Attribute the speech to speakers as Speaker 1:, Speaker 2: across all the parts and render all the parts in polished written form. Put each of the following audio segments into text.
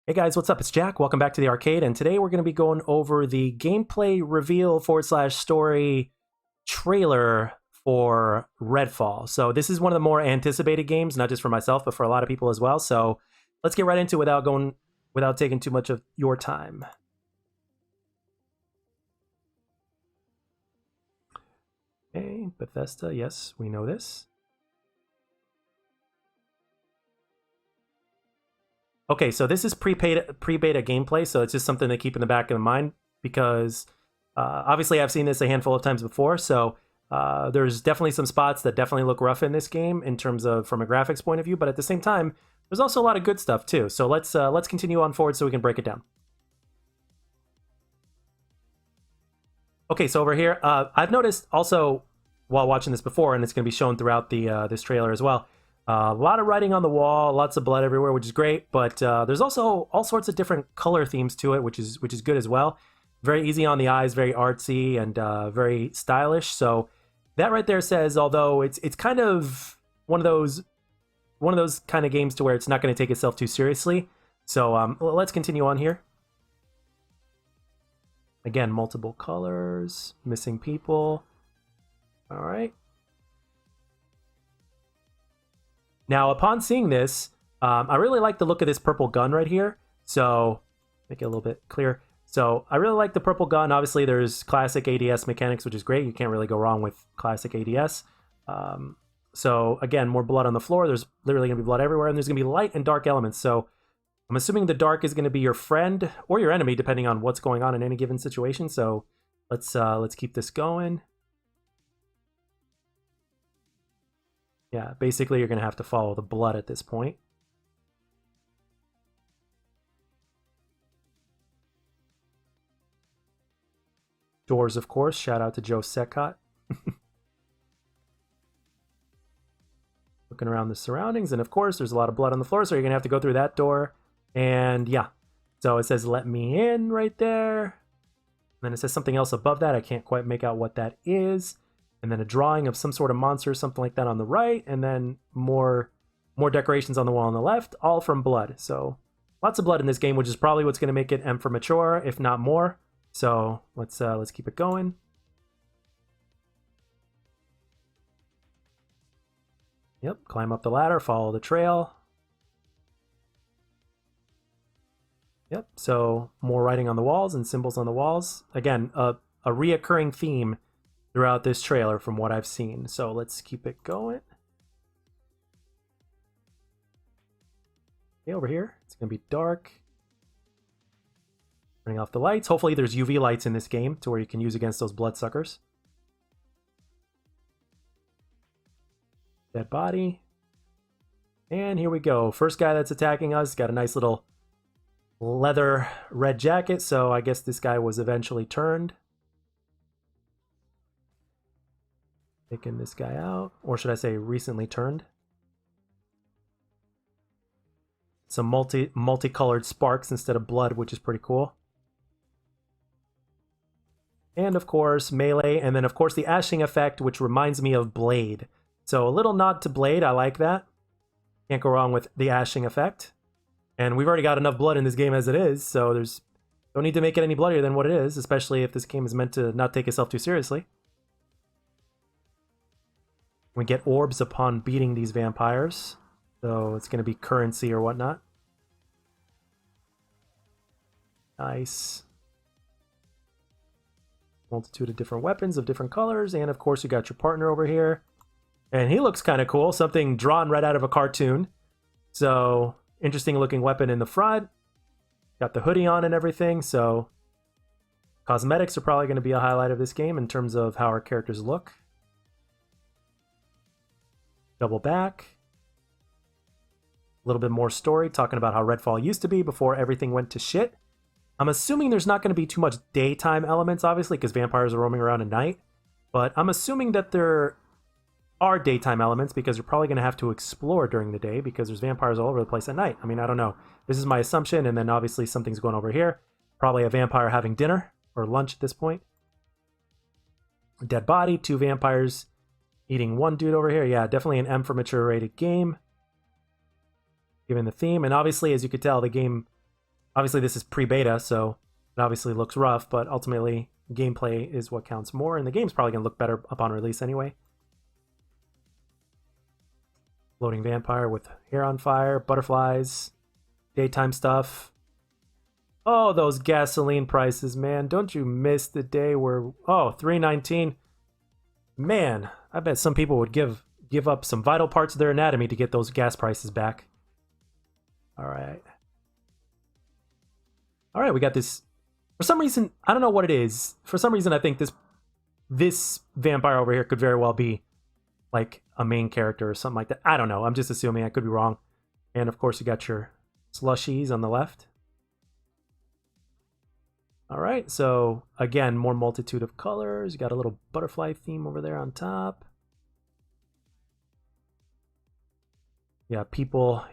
Speaker 1: Hey guys, what's up? It's Jack. Welcome back to the arcade, and today we're going to be going over the gameplay reveal / story trailer for Redfall. So this is one of the more anticipated games, not just for myself, but for a lot of people as well. So let's get right into it without taking too much of your time. Okay, Bethesda, yes, we know this. Okay, so this is pre-beta gameplay, so it's just something to keep in the back of the mind because obviously I've seen this a handful of times before, so there's definitely some spots that definitely look rough in this game in terms of from a graphics point of view, but at the same time, there's also a lot of good stuff too. So let's continue on forward so we can break it down. Okay, so over here, I've noticed also while watching this before, and it's going to be shown throughout the this trailer as well. A lot of writing on the wall, lots of blood everywhere, which is great. But there's also all sorts of different color themes to it, which is good as well. Very easy on the eyes, very artsy and very stylish. So that right there says, although it's kind of one of those kind of games to where it's not going to take itself too seriously. So let's continue on here. Again, multiple colors, missing people. All right. Now, upon seeing this, I really like the look of this purple gun right here. So, make it a little bit clearer. So, I really like the purple gun. Obviously, there's classic ADS mechanics, which is great. You can't really go wrong with classic ADS. So, again, more blood on the floor. There's literally going to be blood everywhere, and there's going to be light and dark elements. So, I'm assuming the dark is going to be your friend or your enemy, depending on what's going on in any given situation. So, let's keep this going. Yeah, basically you're going to have to follow the blood at this point. Doors, of course. Shout out to Joe Secott. Looking around the surroundings, and of course there's a lot of blood on the floor, so you're going to have to go through that door. And yeah, so it says let me in right there. And then it says something else above that. I can't quite make out what that is. And then a drawing of some sort of monster, something like that on the right, and then more decorations on the wall on the left, all from blood. So lots of blood in this game, which is probably what's going to make it M for mature, if not more. So let's keep it going. Yep, climb up the ladder, follow the trail. Yep, so more writing on the walls and symbols on the walls. Again, a reoccurring theme throughout this trailer from what I've seen. So let's keep it going. Okay, over here, it's going to be dark. Turning off the lights. Hopefully there's UV lights in this game to where you can use against those bloodsuckers. Dead body. And here we go. First guy that's attacking us got a nice little leather red jacket, so I guess this guy was eventually turned. Taking this guy out, or should I say recently turned. Some multicolored sparks instead of blood, which is pretty cool. And of course, melee, and then of course the ashing effect, which reminds me of Blade. So a little nod to Blade, I like that. Can't go wrong with the ashing effect. And we've already got enough blood in this game as it is, so don't need to make it any bloodier than what it is, especially if this game is meant to not take itself too seriously. We get orbs upon beating these vampires, so it's going to be currency or whatnot. Nice. Multitude of different weapons of different colors, and of course you got your partner over here. And he looks kind of cool, something drawn right out of a cartoon. So, interesting looking weapon in the front. Got the hoodie on and everything, so cosmetics are probably going to be a highlight of this game in terms of how our characters look. Double back. A little bit more story, talking about how Redfall used to be before everything went to shit. I'm assuming there's not going to be too much daytime elements, obviously, because vampires are roaming around at night. But I'm assuming that there are daytime elements because you're probably going to have to explore during the day because there's vampires all over the place at night. I mean, I don't know. This is my assumption, and then obviously something's going over here. Probably a vampire having dinner or lunch at this point. A dead body, 2 vampires eating 1 dude over here. Yeah, definitely an M for mature rated game. Given the theme. And obviously, as you could tell, the game Obviously, this is pre-beta, so it obviously looks rough, but ultimately, gameplay is what counts more, and the game's probably going to look better upon release anyway. Floating vampire with hair on fire, butterflies, daytime stuff. Oh, those gasoline prices, man. Don't you miss the day where... Oh, $3.19. Man, I bet some people would give up some vital parts of their anatomy to get those gas prices back. All right. All right, we got this. For some reason, I don't know what it is. For some reason, I think this vampire over here could very well be like a main character or something like that. I don't know. I'm just assuming. I could be wrong. And of course, you got your slushies on the left. All right, so again, more multitude of colors. You got a little butterfly theme over there on top. Yeah, people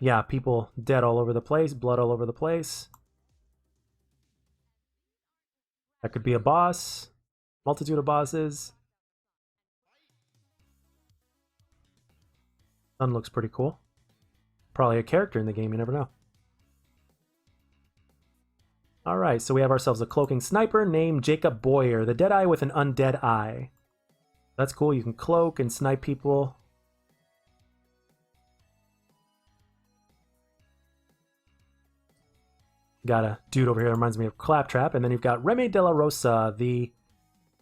Speaker 1: dead all over the place, blood all over the place. That could be a boss, multitude of bosses. Sun looks pretty cool. Probably a character in the game, you never know. All right, so we have ourselves a cloaking sniper named Jacob Boyer, the Deadeye with an undead eye. That's cool. You can cloak and snipe people. Got a dude over here that reminds me of Claptrap. And then you've got Reme de la Rosa, the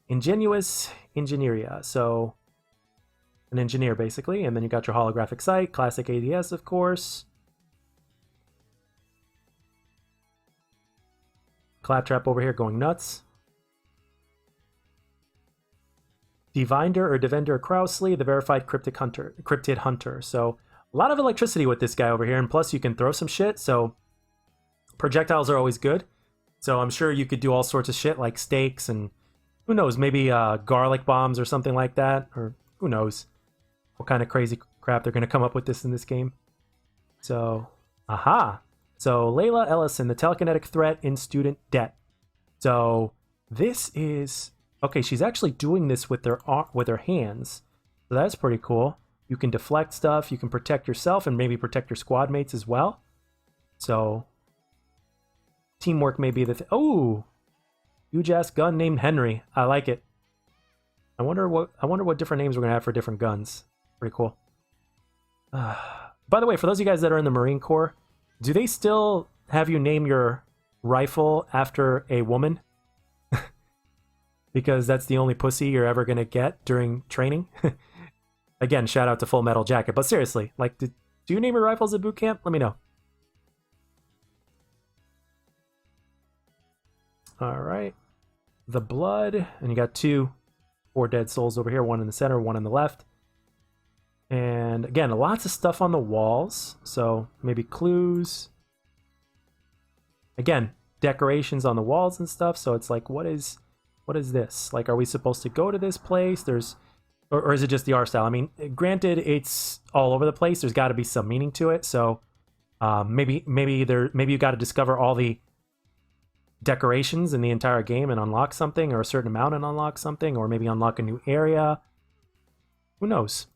Speaker 1: Ingenuous Engineeria. So an engineer, basically. And then you got your holographic sight, classic ADS, of course. Claptrap over here going nuts. Divinder or Devender Krausley, the verified cryptid hunter. So a lot of electricity with this guy over here, and plus you can throw some shit, so projectiles are always good. So I'm sure you could do all sorts of shit like stakes and who knows, maybe garlic bombs or something like that, or who knows what kind of crazy crap they're going to come up with this in this game. So, aha! So Layla Ellison, the telekinetic threat in student debt. So this is... Okay, she's actually doing this with her hands. So that's pretty cool. You can deflect stuff, you can protect yourself, and maybe protect your squad mates as well. So teamwork may be the oh! Huge ass gun named Henry. I like it. I wonder what different names we're gonna have for different guns. Pretty cool. By the way, for those of you guys that are in the Marine Corps, do they still have you name your rifle after a woman? Because that's the only pussy you're ever going to get during training. Again, shout out to Full Metal Jacket. But seriously, like, do you name your rifles at boot camp? Let me know. All right. The blood. And you got 4 dead souls over here. One in the center, one in the left. And again, lots of stuff on the walls. So maybe clues. Again, decorations on the walls and stuff. So it's like, what is this? Like, are we supposed to go to this place? Or is it just the art style? I mean, granted, it's all over the place. There's got to be some meaning to it. So maybe you got to discover all the decorations in the entire game and unlock something, or a certain amount and unlock something, or maybe unlock a new area. Who knows?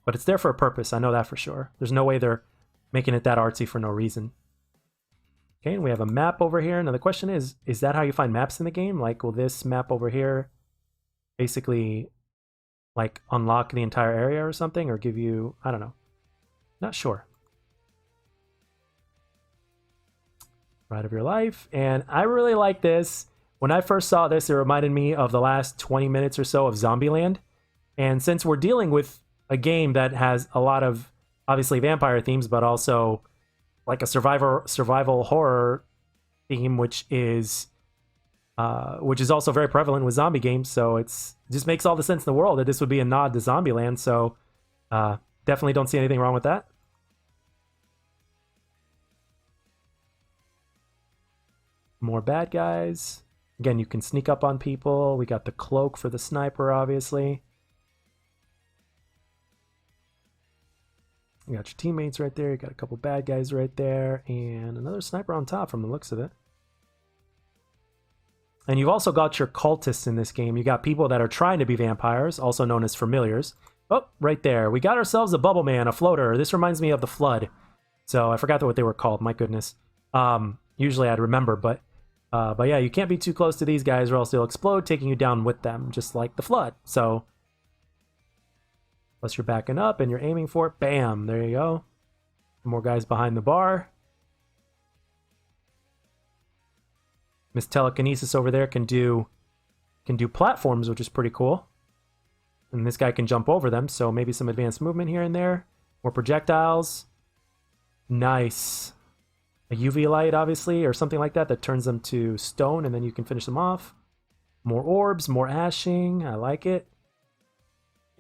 Speaker 1: But it's there for a purpose. I know that for sure. There's no way they're making it that artsy for no reason. Okay, and we have a map over here. Now the question is that how you find maps in the game? Like, will this map over here basically, like, unlock the entire area or something? Or give you, I don't know. Not sure. Ride of your life. And I really like this. When I first saw this, it reminded me of the last 20 minutes or so of Zombieland. And since we're dealing with a game that has a lot of, obviously, vampire themes, but also like a survival horror theme, which is also very prevalent with zombie games. So it just makes all the sense in the world that this would be a nod to Zombieland. So definitely don't see anything wrong with that. More bad guys. Again, you can sneak up on people. We got the cloak for the sniper, obviously. You got your teammates right there. You got a couple bad guys right there. And another sniper on top from the looks of it. And you've also got your cultists in this game. You got people that are trying to be vampires, also known as familiars. Oh, right there. We got ourselves a bubble man, a floater. This reminds me of the Flood. So I forgot what they were called. My goodness. Yeah, Usually I'd remember, but yeah, you can't be too close to these guys or else they'll explode, taking you down with them, just like the flood. So, unless you're backing up and you're aiming for it, bam, there you go. More guys behind the bar. Miss Telekinesis over there can do platforms, which is pretty cool. And this guy can jump over them, so maybe some advanced movement here and there. More projectiles. Nice. A UV light, obviously, or something like that that turns them to stone, and then you can finish them off. More orbs, more ashing. I like it.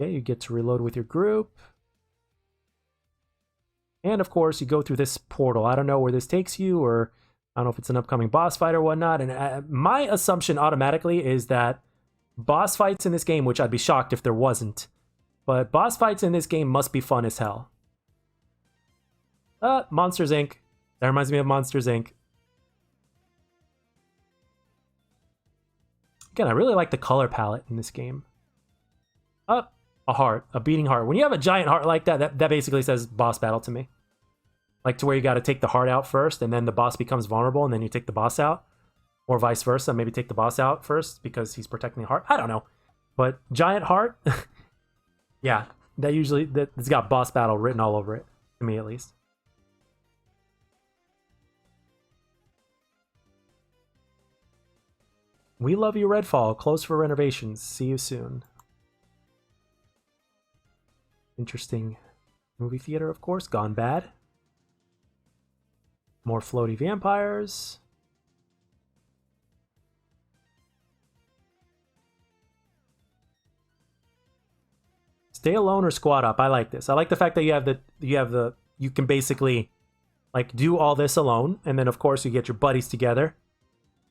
Speaker 1: Okay, you get to reload with your group. And, of course, you go through this portal. I don't know where this takes you, or I don't know if it's an upcoming boss fight or whatnot. And my assumption automatically is that boss fights in this game, which I'd be shocked if there wasn't, but boss fights in this game must be fun as hell. Monsters Inc. That reminds me of Monsters Inc. Again, I really like the color palette in this game. A heart, a beating heart. When you have a giant heart like that, that basically says boss battle to me. Like to where you got to take the heart out first, and then the boss becomes vulnerable, and then you take the boss out. Or vice versa, maybe take the boss out first because he's protecting the heart. I don't know. But giant heart, yeah, it's got boss battle written all over it, to me at least. We love you, Redfall. Close for renovations. See you soon. Interesting movie theater, of course. Gone bad. More floaty vampires. Stay alone or squad up. I like this. I like the fact that you can basically like do all this alone, and then of course you get your buddies together.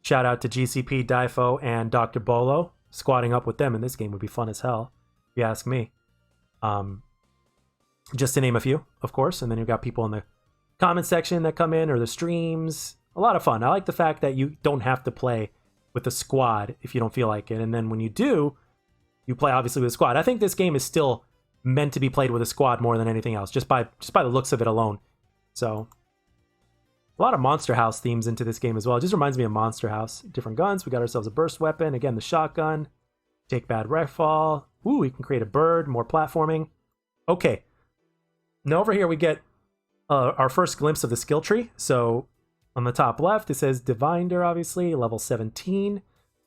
Speaker 1: Shout out to GCP, Difo, and Dr. Bolo. Squatting up with them in this game would be fun as hell, if you ask me. Just to name a few, of course, and then you've got people in the comment section that come in, or the streams. A lot of fun. I like the fact that you don't have to play with a squad if you don't feel like it, and then when you do, you play obviously with a squad. I think this game is still meant to be played with a squad more than anything else, just by the looks of it alone. So, a lot of Monster House themes into this game as well. It just reminds me of Monster House. Different guns. We got ourselves a burst weapon. Again, the shotgun. Take bad Redfall. Ooh, we can create a bird. More platforming. Okay. Now over here we get our first glimpse of the skill tree. So on the top left, it says Divinder, obviously, level 17.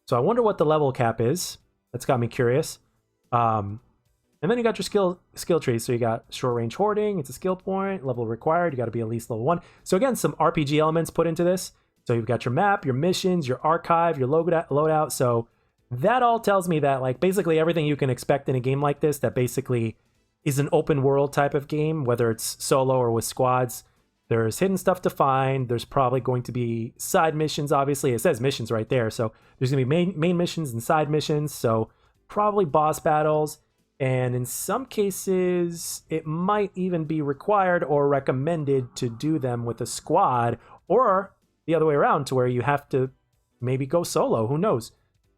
Speaker 1: So I wonder what the level cap is. That's got me curious. And then you got your skill tree. So you got short range hoarding. It's a skill point. Level required. You got to be at least level 1. So again, some RPG elements put into this. So you've got your map, your missions, your archive, your loadout. So that all tells me that like basically everything you can expect in a game like this that basically is an open world type of game, whether it's solo or with squads. There's hidden stuff to find. There's probably going to be side missions, obviously. It says missions right there. So there's going to be main missions and side missions. So probably boss battles. And in some cases, it might even be required or recommended to do them with a squad, or the other way around to where you have to maybe go solo. Who knows?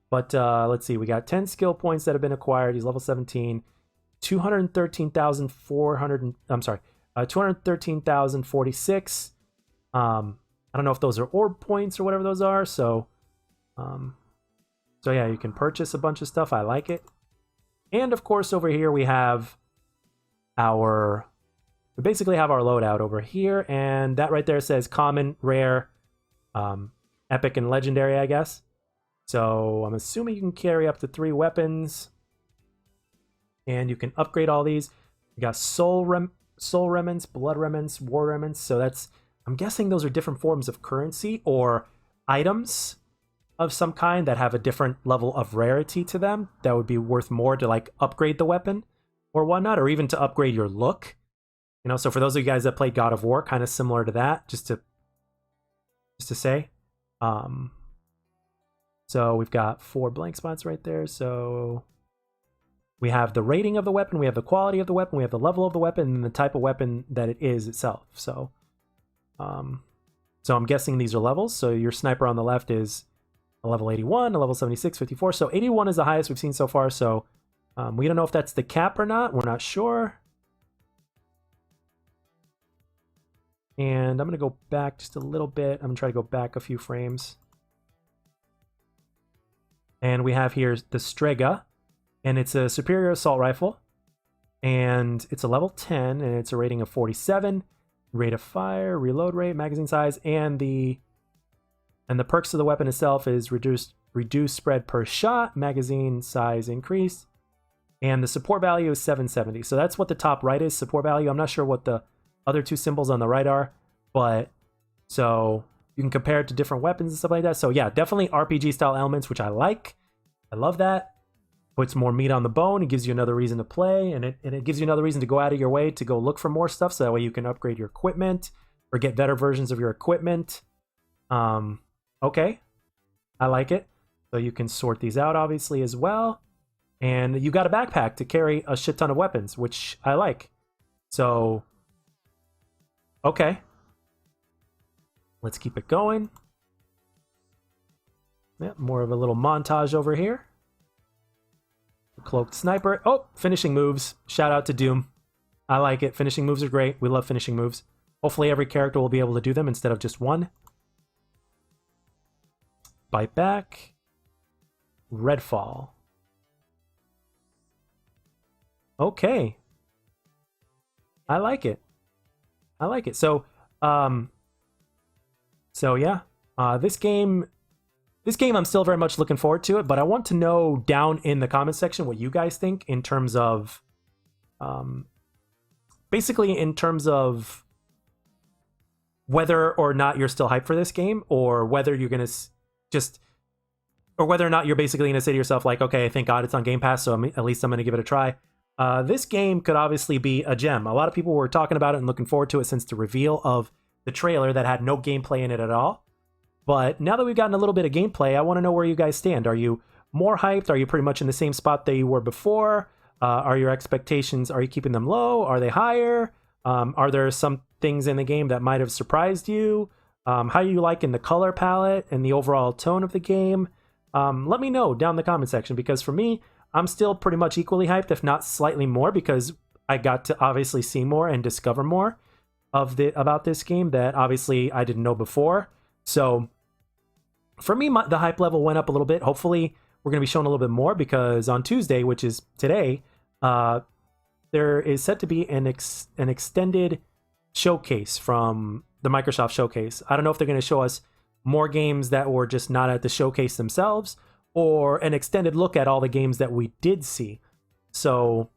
Speaker 1: But let's see. We got 10 skill points that have been acquired. He's level 17. 213,400. I'm sorry. 213,046. I don't know if those are orb points or whatever those are. So yeah, you can purchase a bunch of stuff. I like it. And of course, over here we basically have our loadout over here, and that right there says common, rare, epic, and legendary, I guess. So I'm assuming you can carry up to 3 weapons, and you can upgrade all these. You got soul remnants, blood remnants, war remnants. So I'm guessing those are different forms of currency or items of some kind that have a different level of rarity to them that would be worth more to like upgrade the weapon or whatnot, or even to upgrade your look. You know, so for those of you guys that played God of War, kind of similar to that, just to say. So we've got 4 blank spots right there. So we have the rating of the weapon, we have the quality of the weapon, we have the level of the weapon, and the type of weapon that it is itself. So I'm guessing these are levels. So your sniper on the left is a level 81, a level 76, 54. So 81 is the highest we've seen so far. So we don't know if that's the cap or not. We're not sure. And I'm going to go back just a little bit. I'm going to try to go back a few frames. And we have here the Strega, and it's a superior assault rifle. And it's a level 10, and it's a rating of 47. Rate of fire, reload rate, magazine size, and the perks of the weapon itself is reduced spread per shot, magazine size increase, and the support value is 770. So that's what the top right is, support value. I'm not sure what the other two symbols on the right are, but so you can compare it to different weapons and stuff like that. So yeah, definitely RPG style elements, which I like. I love that. Puts more meat on the bone. It gives you another reason to play, and it gives you another reason to go out of your way to go look for more stuff, so that way you can upgrade your equipment or get better versions of your equipment. Okay, I like it. So you can sort these out, obviously, as well. And you got a backpack to carry a shit ton of weapons, which I like. So, okay. Let's keep it going. Yeah, more of a little montage over here. Cloaked sniper. Oh, finishing moves. Shout out to Doom. I like it. Finishing moves are great. We love finishing moves. Hopefully every character will be able to do them instead of just one. Bite back. Redfall. Okay. I like it. I like it. So yeah. This game I'm still very much looking forward to it, but I want to know down in the comment section what you guys think in terms of basically in terms of whether or not you're still hyped for this game, or whether you're going to or whether or not you're basically going to say to yourself, like, okay, thank God it's on Game Pass, so at least I'm going to give it a try. This game could obviously be a gem. A lot of people were talking about it and looking forward to it since the reveal of the trailer that had no gameplay in it at all. But now that we've gotten a little bit of gameplay, I want to know where you guys stand. Are you more hyped? Are you pretty much in the same spot that you were before? Are your expectations, are you keeping them low? Are they higher? Are there some things in the game that might have surprised you? How are you liking the color palette and the overall tone of the game? Let me know down in the comment section, because for me, I'm still pretty much equally hyped, if not slightly more, because I got to obviously see more and discover more about this game that obviously I didn't know before. So for me, the hype level went up a little bit. Hopefully, we're going to be showing a little bit more, because on Tuesday, which is today, there is set to be an extended showcase from the Microsoft Showcase. I don't know if they're going to show us more games that were just not at the showcase themselves, or an extended look at all the games that we did see. So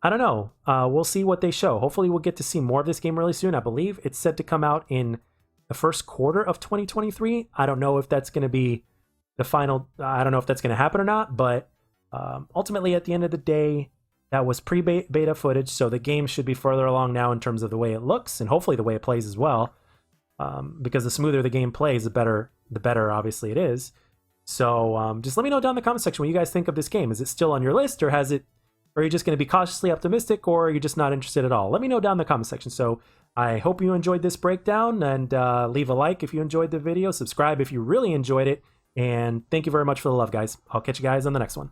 Speaker 1: I don't know. We'll see what they show. Hopefully we'll get to see more of this game really soon. I believe it's set to come out in the first quarter of 2023. I don't know if that's going to be the final. I don't know if that's going to happen or not, but ultimately at the end of the day, that was pre-beta footage, so the game should be further along now in terms of the way it looks, and hopefully the way it plays as well. Because the smoother the game plays, the better obviously it is. So just let me know down in the comment section what you guys think of this game. Is it still on your list, or are you just going to be cautiously optimistic, or are you just not interested at all? Let me know down in the comment section. So I hope you enjoyed this breakdown, and leave a like if you enjoyed the video, subscribe if you really enjoyed it, and thank you very much for the love, guys. I'll catch you guys on the next one.